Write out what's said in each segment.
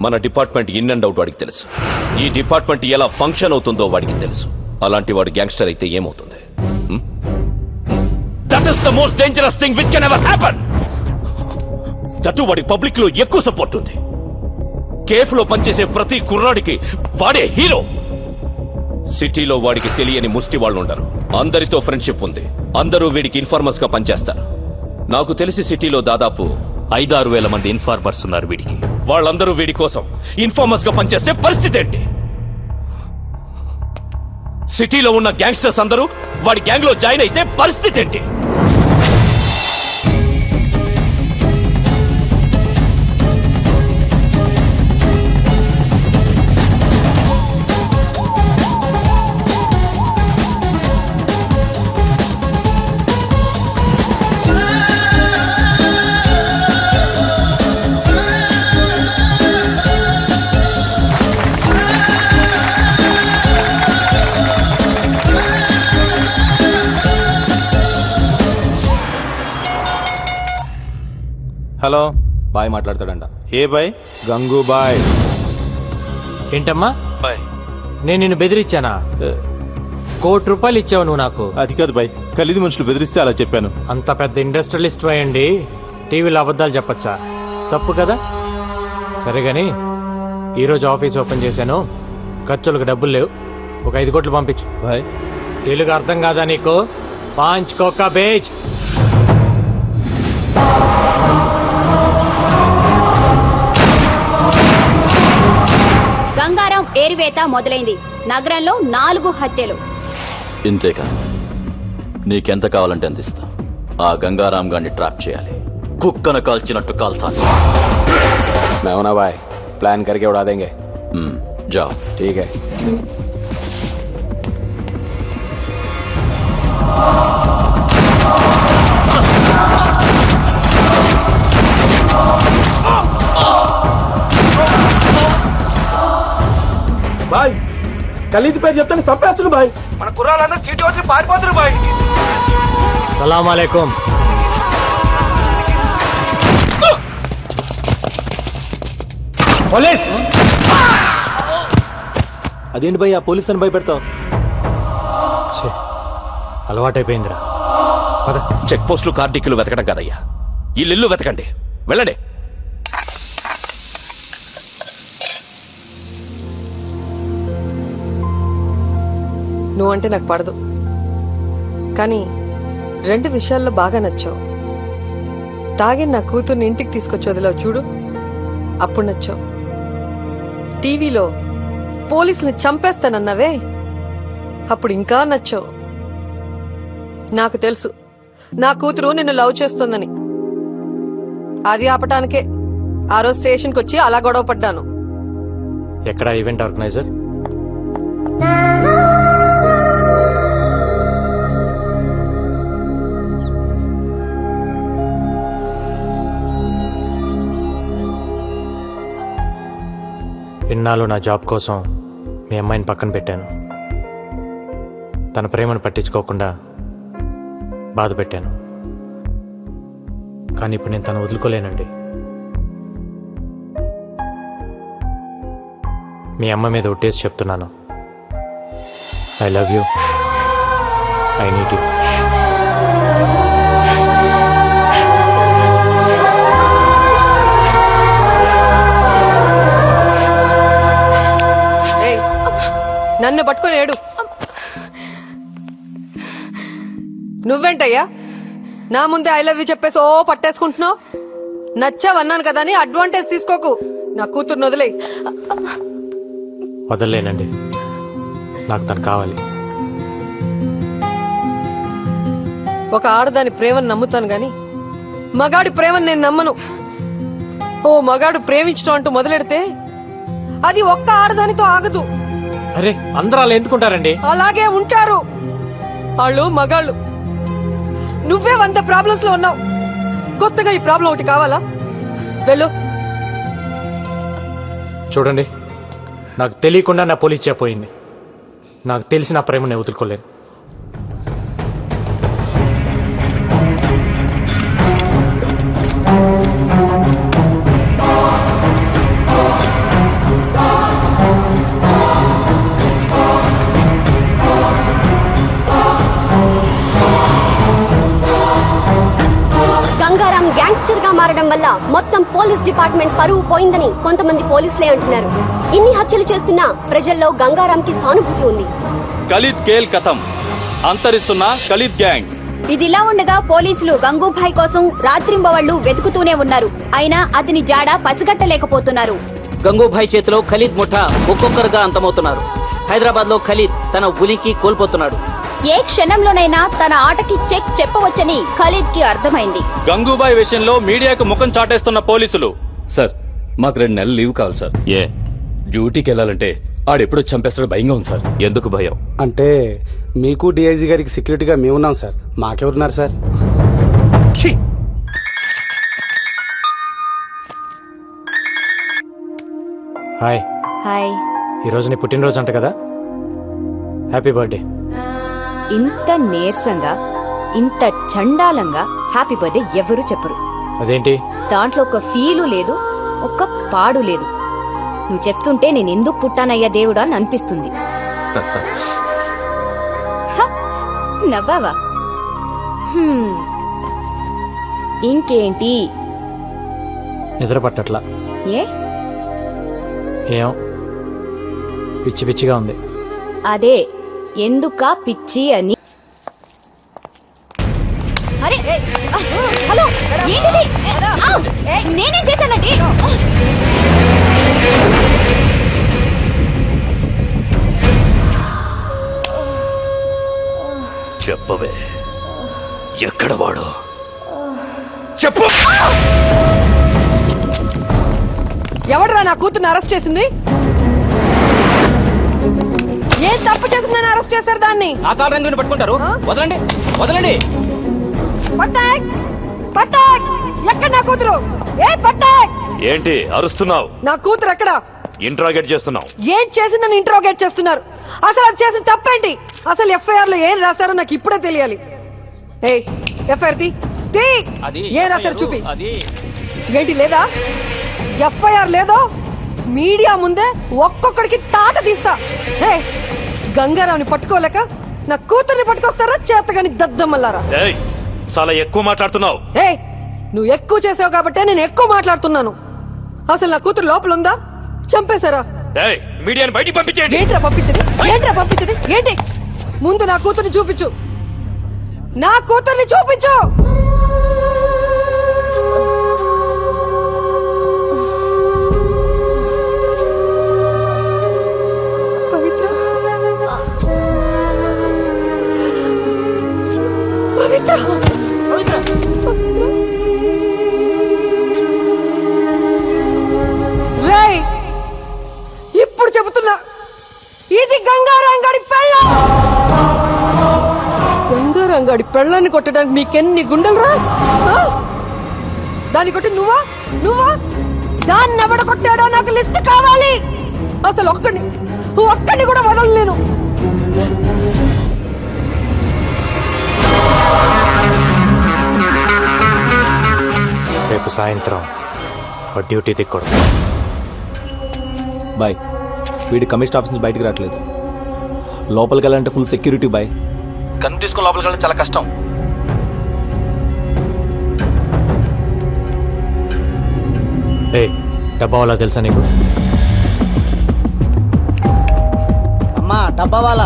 మన department in and out వాడికి తెలుసు. ఈ డిపార్ట్మెంట్ ఎలా ఫంక్షన్ అవుతుందో వాడికి తెలుసు. అలాంటి వాడు గ్యాంగ్స్టర్ అయితే ఏమవుతుంది? That is the most dangerous thing which can ever happen. That వాడి పబ్లిక్ లో ఎక్కువ సపోర్ట్ ఉంది. కేఫ్ లో పనిచేసే ప్రతి కుర్రాడికి వాడే హీరో. సిటీలో వాడికి తెలియని ముష్టి వాళ్ళు ఉండరు. అందరితో ఫ్రెండ్షిప్ ఉంది. అందరూ వీడికి ఇన్ఫార్మర్స్ గా పనిచేస్తారు. నాకు తెలిసి సిటీలో దాదాపు 5-6 వేల మంది ఇన్ఫార్మర్స్ ఉన్నారు వీడికి. వాళ్ళందరూ వీడి కోసం ఇన్ఫార్మర్స్ గా పనిచేస్తే పరిస్థితి ఏంటి? సిటీలో ఉన్న గ్యాంగ్స్టర్స్ అందరూ వాడి గ్యాంగ్ లో జాయిన్ అయితే పరిస్థితి ఏంటి? హలో, బాయ్ మాట్లాడతాడంట. ఏ బాయ్? గంగూబాయ్. ఏంటమ్మా బాయ్, నేను నిన్ను బెదిరించానా? ₹1 కోటి ఇచ్చావు నువ్వు నాకు. అది కాదు బాయ్, ఖలీదు మనుషులు బెదిరిస్తే అలా చెప్పాను. అంత పెద్ద ఇండస్ట్రియలిస్ట్ అయ్యండి టీవీలో అబద్ధాలు చెప్పచ్చా? తప్పు కదా. సరే గాని ఈరోజు ఆఫీస్ ఓపెన్ చేశాను, ఖర్చులకు డబ్బులు లేవు. ఒక 5 కోట్లు పంపించు. బాయ్, తెలుగు అర్థం కాదా నీకు? 5 కోకా బేజ్. గంగారాం ఏరివేత మొదలైంది. నగరంలో 4 హత్యలు. ఇంతేకా, నీకెంత కావాలంటే అంత ఇస్తా. ఆ గంగారాం గారిని ట్రాప్ చేయాలి. కుక్కను కాల్చినట్టు కాల్చాలి. मैं हूं ना भाई, प्लान करके उड़ा देंगे. जाओ. ठीक है. బాయ్, ఖలీద్ పేరు చెప్తాను చంపేస్తున్నా బాయ్. మన కుర్రాళ్ళందరూ చీటి వచ్చి పారిపోతున్నారు బాయ్. సలాం అలైకుం. పోలీస్. అదేంటి బాయ్, ఆ పోలీస్ అని భయపెడతావు? అలవాటైపోయిందిరా. చెక్ పోస్టులు, కార్డిక్యులు వెతకడం కదయ్యా, ఇల్లు వెతకండి. వెళ్ళండి. నువ్వంటే నాకు పడదు, కానీ 2 విషయాల్లో బాగా నచ్చావు. తాగి నా కూతుర్ని ఇంటికి తీసుకొచ్చి వదిలావు చూడు, అప్పుడు నచ్చావు. టీవీలో పోలీసుని చంపేస్తానన్నావే, అప్పుడు ఇంకా నచ్చావు. నాకు తెలుసు నా కూతురు నిన్ను లవ్ చేస్తుందని. అది ఆపటానికే ఆ రోజు స్టేషన్కి వచ్చి అలా గొడవ పడ్డాను. ఎక్కడ ఈవెంట్ ఆర్గనైజర్? ఇన్నాళ్ళు నా జాబ్ కోసం మీ అమ్మాయిని పక్కన పెట్టాను. తన ప్రేమను పట్టించుకోకుండా బాధ పెట్టాను. కానీ ఇప్పుడు నేను తను వదులుకోలేనండి. మీ అమ్మ మీద ఒట్టేసి చెప్తున్నాను, I love you, I need you. నన్ను పట్టుకొని ఏడు. నువ్వేంటయ్యా నా ముందే ఐ లవ్ యూ చెప్పేసి పట్టేసుకుంటున్నావు? నచ్చావన్నాను కదా అని అడ్వాంటేజ్ తీసుకోకు. నా కూతుర్ని వదిలే. వదలలేనండి, నాకు తను కావాలి. ఒక ఆడదాని ప్రేమను నమ్ముతాను గాని మగాడి ప్రేమను నేను నమ్మను. ఓ మగాడు ప్రేమించడం అంటూ మొదలెడితే అది ఒక్క ఆడదానితో ఆగదు. అరే, అందరూ అలా ఎందుకుంటారండి? అలాగే ఉంటారు వాళ్ళు మగాళ్ళు. నువ్వే 100 ప్రాబ్లమ్స్ లో ఉన్నావు, కొత్తగా ఈ ప్రాబ్లం ఒకటి కావాలా? వెళ్ళు. చూడండి, నాకు తెలియకుండా నా పోలీస్ చెప్పోయింది. నాకు తెలిసి నా ప్రేమను వదులుకోలేను. గంగారాం గ్యాంగ్స్టర్ గా మారడం వల్ల మొత్తం పోలీస్ డిపార్ట్మెంట్ పరువు పోయిందని కొంతమంది పోలీసులే అంటున్నారు. ఇన్ని హత్యలు చేస్తున్నా ప్రజల్లో గంగారాంకి సానుభూతి ఉంది. ఖలీద్ కేల్ కథం, అంతరిస్తున్న ఖలీద్ గ్యాంగ్. ఇదిలా ఉండగా పోలీసులు గంగూభాయ్ కోసం రాత్రింబవళ్లు వెతుకుతూనే ఉన్నారు. అయినా అతని జాడ పసిగట్టలేకపోతున్నారు. గంగూభాయ్ చేతిలో ఖలీద్ ముఠా ఒక్కొక్కరుగా అంతమవుతున్నారు. హైదరాబాద్ లో ఖలీద్ తన ఉనికి కోల్పోతున్నాడు. ఏ క్షణంలోనైనా తన ఆటకి చెక్ చెప్పవచ్చని ఖలీద్ కి అర్థమైంది. గంగూబాయ్ విషయంలో మీడియాకు ముఖం చాటేస్తున్న పోలీసులు. సార్, మాకు 2 నెలలు లీవ్ కావాలి సార్. ఏ డ్యూటీకి వెళ్ళాలంటే ఆడెప్పుడో చంపేస్తాడు, భయంగా ఉంది సార్. ఎందుకు భయం? అంటే మీకు డిఐజీ గారికి సెక్యూరిటీగా మేమున్నాం సార్, మాకెవరున్నారు సార్? Hi, hi. ఈరోజు నీ పుట్టినరోజు అంట కదా, హ్యాపీ బర్త్డే. ఇంత నీరసంగా ఇంత చండాలంగా హ్యాపీ బర్త్డే ఎవరు చెప్పరు. అదేంటి? దాంట్లో ఒక ఫీలు లేదు, ఒక్క పాడు లేదు. నువ్వు చెప్తుంటే నేను ఎందుకు పుట్టానయ్యా దేవుడా అని అనిపిస్తుంది. హ, నవ్వావా? ఇంకేంటి? నిద్ర పట్టట్లా. ఏ? ఏం పిచ్చి పిచ్చిగా ఉంది. అదే ఎందుకా పిచ్చి అని. అరే హలో, ఏంటిది? నేనేం చేశానండి? చెప్పవే, ఎక్కడ వాడు? చెప్పు. ఎవడరా నా కూతుర్ని అరెస్ట్ చేసింది? ఏం తప్పు చేసిందని అరెస్ట్ చేశారు దాన్ని? ఆ కారు రంగుని పట్టుకుంటారు. వదలండి, వదలండి. పట్టాక్ పట్టాక్, ఎక్కడ నా కూతురు? ఏ పట్టాక్, ఏంటి అరుస్తున్నావు? నా కూతురు ఎక్కడ? ఇంట్రాగేట్ చేస్తున్నావు. ఏం చేసిందని ఇంట్రోగేట్ చేస్తున్నారు? అసలు అది చేసిన తప్పేంటి? అసలు ఎఫ్ఐఆర్ లో ఏం రాశారో నాకు ఇప్పుడే తెలియాలి. ఏ ఎఫ్ఐఆర్ తీ. ఏం రాశారు చూపి. ఏంటి లేదా? ఎఫ్ఐఆర్ లేదో మీడియా ముందే ఒక్కొక్కడికి తాట తీస్తా. హే, గంగారావుని పట్టుకోలేక నా కూతుర్ని పట్టుకొస్తారా చేతగాని దద్దమ్మల్లారా? చాలా ఎక్కువ మాట్లాడుతున్నావు. ఏ, నువ్వు ఎక్కువ చేసావు కాబట్టే నేను ఎక్కువ మాట్లాడుతున్నాను. అసలు నా కూతురు లోపల ఉందా? చంపేశారా? మీడియాని బయటికి పంపించేయండి. ఏంట్రా పంపించది? ఏంట్రా పంపించది? ఏంటి? ముందు నా కూతుర్ని చూపించు, నా కూతుర్ని చూపించు. పవిత్ర, పవిత్ర, పవిత్ర, పవిత్ర. రేయ్, ఇప్పుడు చెబుతున్నా, ఇది గంగారాంగాడి పెళ్ళం. గంగారాంగాడి పెళ్ళాన్ని కొట్టడానికి మీకెన్ని గుండెలరా? దాన్ని కొట్టి నువ్వా? దాన్ని ఎవడ కొట్టాడో నాకు లిస్ట్ కావాలి. అసలు ఒక్కడిని కూడా వదలలేను. రేపు సాయంత్రం డ్యూటీ దిక్కూడదు. బాయ్, వీడి కమిషన్ ఆఫీస్ నుంచి బయటికి రావట్లేదు. లోపలికి వెళ్ళాలంటే ఫుల్ సెక్యూరిటీ బాయ్. కన్ను తీసుకుని లోపలికి వెళ్ళడం చాలా కష్టం. డబ్బా వాళ్ళ తెలుసా నీకు? అమ్మా, డబ్బా వాళ్ళ.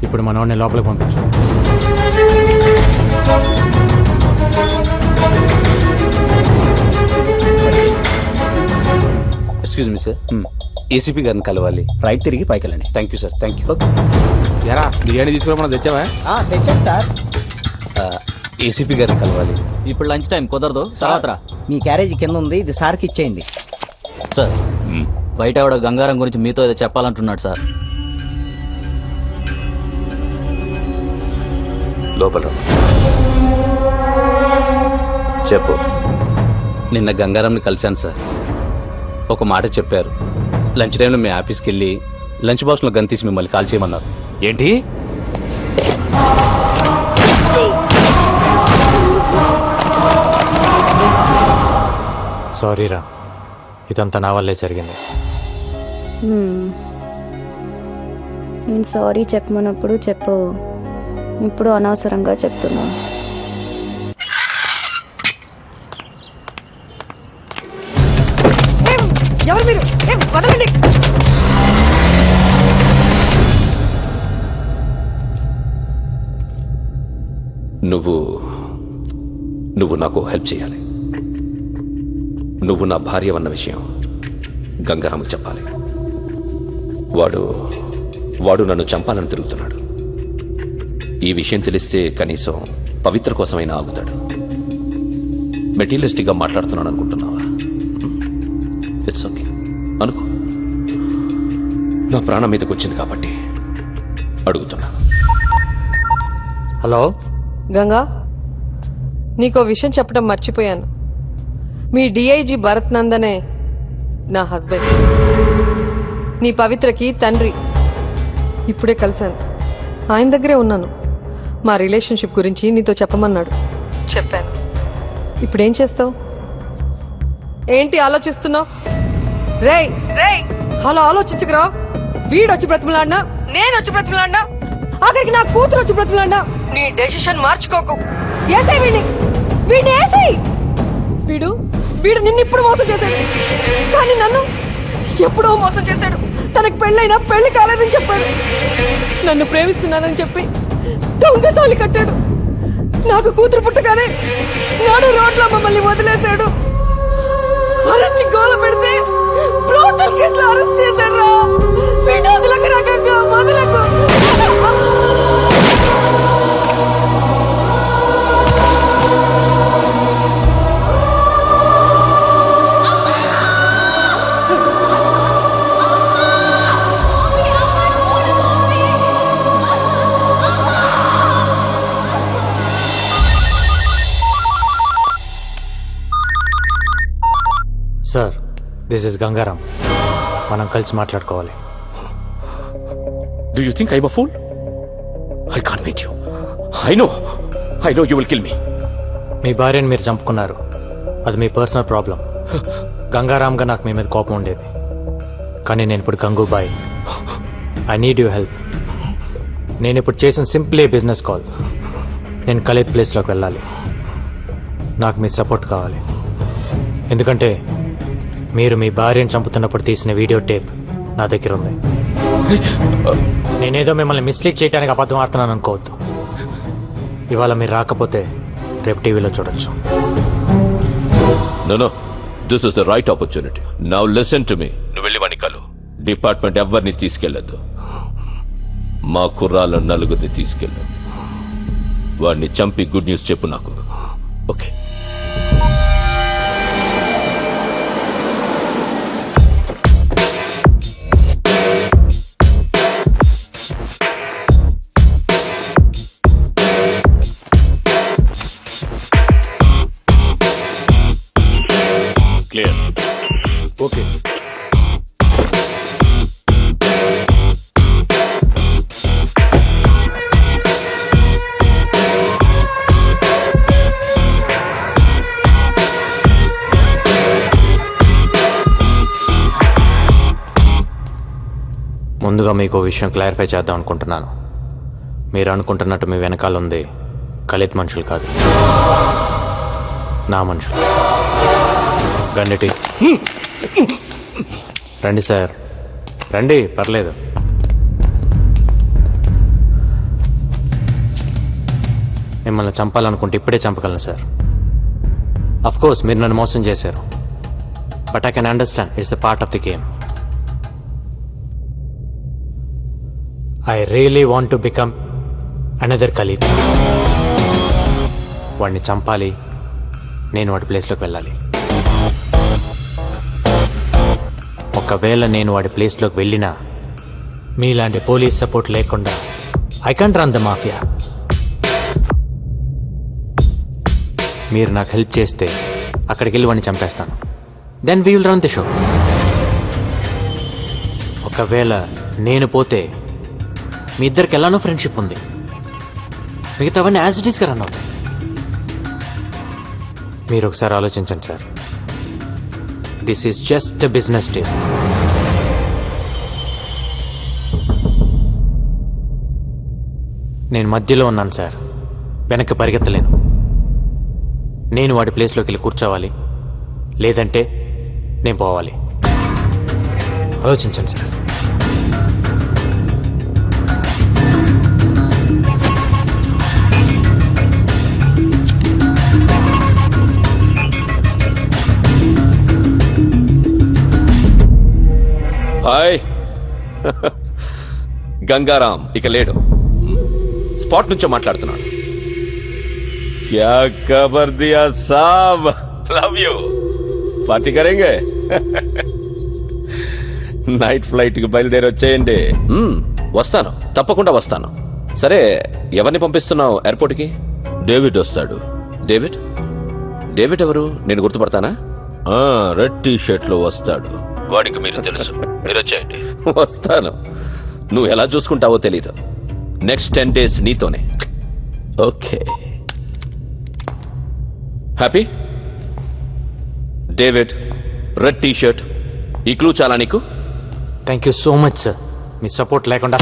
ఇప్పుడు మనవాడిని లోపలికి పంపించు. ఎక్స్క్యూజ్ మీ సార్, ఏసీపీ గారిని కలవాలి. రైట్ తిరిగి పైకి వెళ్ళండి. Thank you sir, thank you. ఎరా బిర్యానీ తీసుకురామన్నా తెచ్చావా? తెచ్చాను సార్. ఏసీపీ గారిని కలవాలి. ఇప్పుడు లంచ్ టైం కుదరదు, తర్వాత రా. మీ క్యారేజీ కింద ఉంది, ఇది సార్కి ఇచ్చేయండి. సార్, బయట ఆవిడ గంగారం గురించి మీతో ఏదో చెప్పాలంటున్నాడు సార్. లోపల చెప్పు. నిన్న గంగారాంని కలిశాను సార్. ఒక మాట చెప్పారు. లంచ్ టైంలో మీ ఆఫీస్కి వెళ్ళి లంచ్ బాక్స్లో గన్ తీసి మిమ్మల్ని కాల్ చేయమన్నారు. ఏంటి? సారీ రా, ఇదంతా నా వల్లే జరిగింది. నేను సారీ చెప్పమన్నప్పుడు చెప్పు, ఇప్పుడు అనవసరంగా చెప్తున్నా. ఎవరు మీరు? వదలండి. నువ్వు నాకు హెల్ప్ చేయాలి. నువ్వు నా భార్య అన్న విషయం గంగారాముకు చెప్పాలి. వాడు నన్ను చంపాలని తిరుగుతున్నాడు. ఈ విషయం తెలిస్తే కనీసం పవిత్ర కోసమైనా ఆగుతాడు. మెటీరియలిస్టిక్ గా మాట్లాడుతున్నాను అనుకుంటున్నావా? ఇట్స్ ఓకే అనుకో. నా ప్రాణం మీదకి వచ్చింది కాబట్టి అడుగుతున్నా. హలో గంగా, నీకో విషయం చెప్పడం మర్చిపోయాను. మీ డిఐజీ భరత్ నందనే నా హస్బెండ్, నీ పవిత్రకి తండ్రి. ఇప్పుడే కలిశాను, ఆయన దగ్గరే ఉన్నాను. మా రిలేషన్షిప్ గురించి నీతో చెప్పమన్నాడు. చెప్పాను. ఇప్పుడేం చేస్తావు? ఏంటి ఆలోచిస్తున్నావు? రేయ్ రేయ్, అలా ఆలోచించుకురా. వీడొచ్చి బ్రతిమలాడినా, నేనొచ్చి బ్రతిమలాడినా, ఆఖరికి నా కూతురు వచ్చి బ్రతిమలాడినా నీ డెసిషన్ మార్చుకోకు. ఏసేయ్ వీడిని, వీడిని ఏసేయ్. వీడు నిన్ను ఇప్పుడు మోసం చేశాడు, కానీ నన్ను ఎప్పుడో మోసం చేశాడు. తనకు పెళ్ళైనా పెళ్లి కాలేదని చెప్పాడు. నన్ను ప్రేమిస్తున్నానని చెప్పి దొంగ తాళి కట్టాడు. నాకు కూతురు పుట్టగానే నాడు రోడ్లో మమ్మల్ని వదిలేశాడు. అరచి గోల పెడితే బ్రోతల్ కేసులో అరెస్ట్ చేశాడు. వీడు వదలకు రకంగా వదలకు. Sir, this is Gangaram. మనం కలిసి మాట్లాడుకోవాలి. Do you think I'm a fool? I can't meet you. I know you will kill me. మీ భార్యను మీరు చంపుకున్నారు, అది మీ పర్సనల్ ప్రాబ్లం. గంగారాంగా నాకు మీ మీద కోపం ఉండేది, కానీ నేను ఇప్పుడు Gangubai. I need you help. నేను ఇప్పుడు చేసిన సింప్లీ బిజినెస్ కాల్. నేను కలేద్ ప్లేస్లోకి వెళ్ళాలి. నాకు మీ సపోర్ట్ కావాలి. ఎందుకంటే మీరు మీ భార్యను చంపుతున్నప్పుడు తీసిన వీడియో టేప్ నా దగ్గర ఉంది. నేనేదో మిమ్మల్ని మిస్లీడ్ చేయడానికి అబద్ధం ఆడుతున్నాను అనుకోవద్దు. ఇవాళ మీరు రాకపోతే రేపు టీవీలో చూడొచ్చు. No, this is the right opportunity. Now listen to me. నువ్వు వెళ్ళి వాణ్ణి కలు. డిపార్ట్మెంట్ ఎవరిని తీసుకెళ్లొద్దు. మా కుర్రాళ్ళ నలుగురిని తీసుకెళ్ళు. వాడిని చంపి గుడ్ న్యూస్ చెప్పు నాకు. ఓకే. క్లియర్. ఓకే. ముందుగా మీకు విషయం క్లారిఫై చేద్దాం అనుకుంటున్నాను. మీరు అనుకుంటున్నట్టు మీ వెనకాల ఉంది కలేద్ మనుషులు కాదు, నా మనుషులు. గండిటి రండి సార్, రండి, పర్లేదు. మిమ్మల్ని చంపాలనుకుంటే ఇప్పుడే చంపగలను సార్. అఫ్ కోర్స్ మీరు నన్ను మోసం చేశారు, but I can understand it's the part of the game. I really want to become another Khalid. వాడిని చంపాలి, నేను వాడి ప్లేస్లోకి వెళ్ళాలి. ఒకవేళ నేను వాడి ప్లేస్లోకి వెళ్ళినా మీలాంటి పోలీస్ సపోర్ట్ లేకుండా I can't run the mafia. మీరు నాకు హెల్ప్ చేస్తే అక్కడికి వెళ్ళి వాడిని చంపేస్తాను. Then we will run the show. ఒకవేళ నేను పోతే మీ ఇద్దరికి ఎలానో ఫ్రెండ్షిప్ ఉంది, మిగతావన్నీ యాజ్ ఇట్ ఈస్గా రన్ అవుతాయి. మీరు ఒకసారి ఆలోచించండి sir. This is just business deal. నేను మధ్యలో ఉన్నాను సార్, వెనక్కి పరిగెత్తలేను. నేను వాడి ప్లేస్లోకి వెళ్ళి కూర్చోవాలి, లేదంటే నేను పోవాలి. ఆలోచించండి సార్. హాయ్. గంగారాం ఇక లేడు, స్పాట్ నుంచే మాట్లాడుతున్నాడు. క్యా ఖబర్ దియా సాబ్, లవ్ యూ, పార్టీ కరేంగే. నైట్ ఫ్లైట్ కి బయలుదేరి వచ్చేయండి. వస్తాను, తప్పకుండా వస్తాను. సరే, ఎవరిని పంపిస్తున్నావు ఎయిర్పోర్ట్ కి? డేవిడ్ వస్తాడు. డేవిడ్? డేవిడ్ ఎవరు? నేను గుర్తుపడతానా? రెడ్ టీ షర్ట్ లో వస్తాడు. వాడికి మీరు తెలుసు. మీరు వచ్చేయండి. వస్తాను. నువ్వు ఎలా చూసుకుంటావో తెలీదు. నెక్స్ట్ 10 days నీతోనే. Okay, happy? David, red T shirt, ఈ క్లూ చాలా నీకు? Thank you so much sir. Me support లేకుండా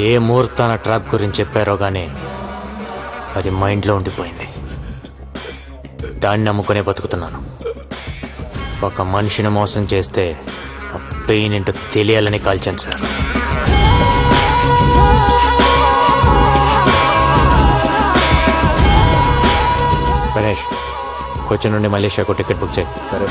ఏ ముహూర్తాన ట్రాప్ గురించి చెప్పారో గానీ అది మైండ్లో ఉండిపోయింది. దాన్ని నమ్ముకునే బతుకుతున్నాను. ఒక మనిషిని మోసం చేస్తే ఆ పెయిన్ ఏంటో తెలియాలని కాల్చాను సార్. గణేష్, కొచ్చి నుండి మలేషియాకు టికెట్ బుక్ చేయి. సరే.